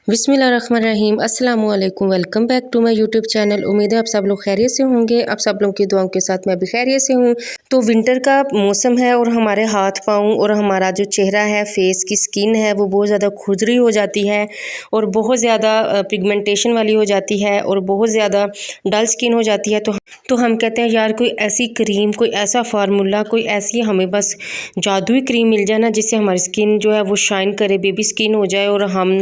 बिस्मिल्लाहिर्रहमानिर्रहीम अस्सलाम वालेकुम। Welcome back to my YouTube channel. उम्मीद है आप सब लोग खैरियत से होंगे। आप सब लोगों की दुआओं के साथ मैं भी खैरियत से हूँ। तो विंटर का मौसम है और हमारे हाथ पाँव और हमारा जो चेहरा है, फेस की स्किन है, वो बहुत ज़्यादा खुरदरी हो जाती है और बहुत ज़्यादा पिगमेंटेशन वाली हो जाती है और बहुत ज़्यादा डल स्किन हो जाती है। तो हम कहते हैं यार कोई ऐसी क्रीम, कोई ऐसा फार्मूला, कोई ऐसी हमें बस जादुई क्रीम मिल जाए ना जिससे हमारी स्किन जो है वो शाइन करे, बेबी स्किन हो जाए और हम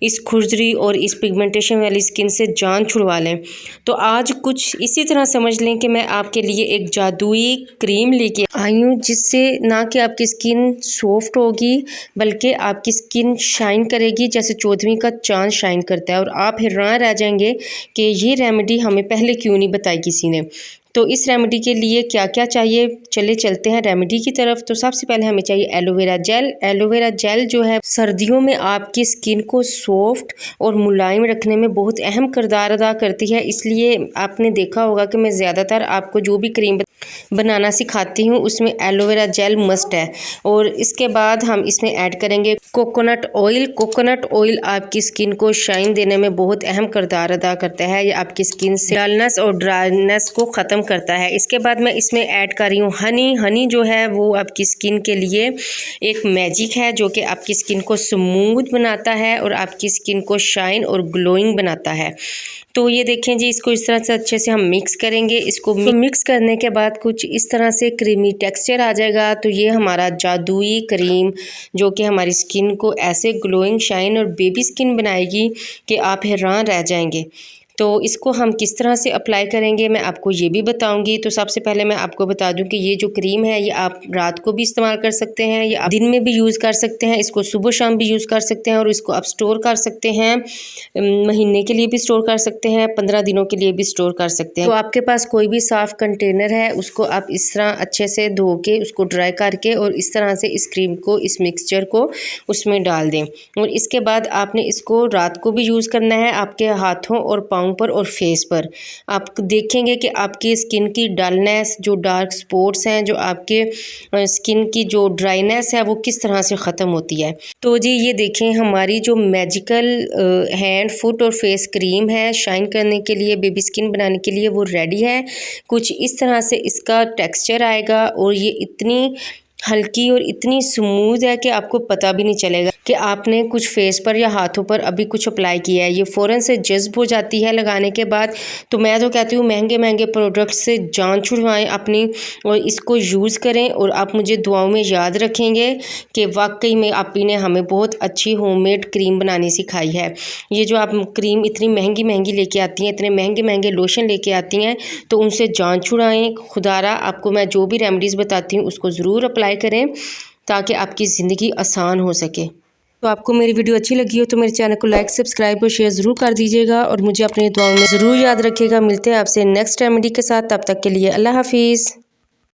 इस खुरदरी और इस पिगमेंटेशन वाली स्किन से जान छुड़वा लें। तो आज कुछ इसी तरह समझ लें कि मैं आपके लिए एक जादुई क्रीम लेके आई हूँ जिससे ना कि आपकी स्किन सॉफ्ट होगी बल्कि आपकी स्किन शाइन करेगी जैसे 14वीं का चांद शाइन करता है। और आप हैरान रह जाएंगे कि ये रेमेडी हमें पहले क्यों नहीं बताई किसी ने। तो इस रेमेडी के लिए क्या क्या चाहिए, चले चलते हैं रेमेडी की तरफ। तो सबसे पहले हमें चाहिए एलोवेरा जेल। एलोवेरा जेल जो है सर्दियों में आपकी स्किन को सॉफ्ट और मुलायम रखने में बहुत अहम किरदार अदा करती है। इसलिए आपने देखा होगा कि मैं ज़्यादातर आपको जो भी क्रीम बनाना सिखाती हूँ उसमें एलोवेरा जेल मस्ट है। और इसके बाद हम इसमें ऐड करेंगे कोकोनट ऑयल। कोकोनट ऑयल आपकी स्किन को शाइन देने में बहुत अहम किरदार अदा करता है। ये आपकी स्किन से डलनेस और ड्राईनेस को ख़त्म करता है। इसके बाद मैं इसमें ऐड कर रही हूँ हनी। हनी जो है वो आपकी स्किन के लिए एक मैजिक है जो कि आपकी स्किन को स्मूथ बनाता है और आपकी स्किन को शाइन और ग्लोइंग बनाता है। तो ये देखें जी, इसको इस तरह से अच्छे से हम मिक्स करेंगे। इसको मिक्स करने के बाद कुछ इस तरह से क्रीमी टेक्सचर आ जाएगा। तो ये हमारा जादुई क्रीम जो कि हमारी स्किन को ऐसे ग्लोइंग, शाइन और बेबी स्किन बनाएगी कि आप हैरान रह जाएंगे। तो इसको हम किस तरह से अप्लाई करेंगे मैं आपको ये भी बताऊंगी। तो सबसे पहले मैं आपको बता दूं कि ये जो क्रीम है ये आप रात को भी इस्तेमाल कर सकते हैं, या आप दिन में भी यूज़ कर सकते हैं। इसको सुबह शाम भी यूज़ कर सकते हैं और इसको आप स्टोर कर सकते हैं, महीने के लिए भी स्टोर कर सकते हैं, 15 दिनों के लिए भी स्टोर कर सकते हैं। तो आपके पास कोई भी साफ़ कंटेनर है उसको आप इस तरह अच्छे से धो के उसको ड्राई करके और इस तरह से इस क्रीम को, इस मिक्सचर को उसमें डाल दें। और इसके बाद आपने इसको रात को भी यूज़ करना है आपके हाथों और पाँव पर और फेस पर। आप देखेंगे कि आपकी स्किन की डलनेस, जो डार्क स्पॉट्स हैं, जो आपके स्किन की जो ड्राइनेस है वो किस तरह से ख़त्म होती है। तो जी ये देखें हमारी जो मैजिकल हैंड, फुट और फेस क्रीम है शाइन करने के लिए, बेबी स्किन बनाने के लिए, वो रेडी है। कुछ इस तरह से इसका टेक्सचर आएगा और ये इतनी हल्की और इतनी स्मूथ है कि आपको पता भी नहीं चलेगा कि आपने कुछ फेस पर या हाथों पर अभी कुछ अप्लाई किया है। ये फ़ौरन से जज़्ब हो जाती है लगाने के बाद। तो मैं तो कहती हूँ महंगे महंगे प्रोडक्ट से जान छुड़वाएं अपनी और इसको यूज़ करें। और आप मुझे दुआओं में याद रखेंगे कि वाकई में आप ही ने हमें बहुत अच्छी होममेड क्रीम बनानी सिखाई है। ये जो आप क्रीम इतनी महंगी महंगी लेके आती हैं, इतने महंगे महंगे लोशन लेके आती हैं, तो उनसे जान छुड़ाएँ। खुदारा आपको मैं जो भी रेमेडीज़ बताती हूँ उसको ज़रूर अप्लाई करें ताकि आपकी ज़िंदगी आसान हो सके। तो आपको मेरी वीडियो अच्छी लगी हो तो मेरे चैनल को लाइक, सब्सक्राइब और शेयर ज़रूर कर दीजिएगा और मुझे अपनी दुआओं में ज़रूर याद रखिएगा। मिलते हैं आपसे नेक्स्ट रेमेडी के साथ, तब तक के लिए अल्लाह हाफिज़।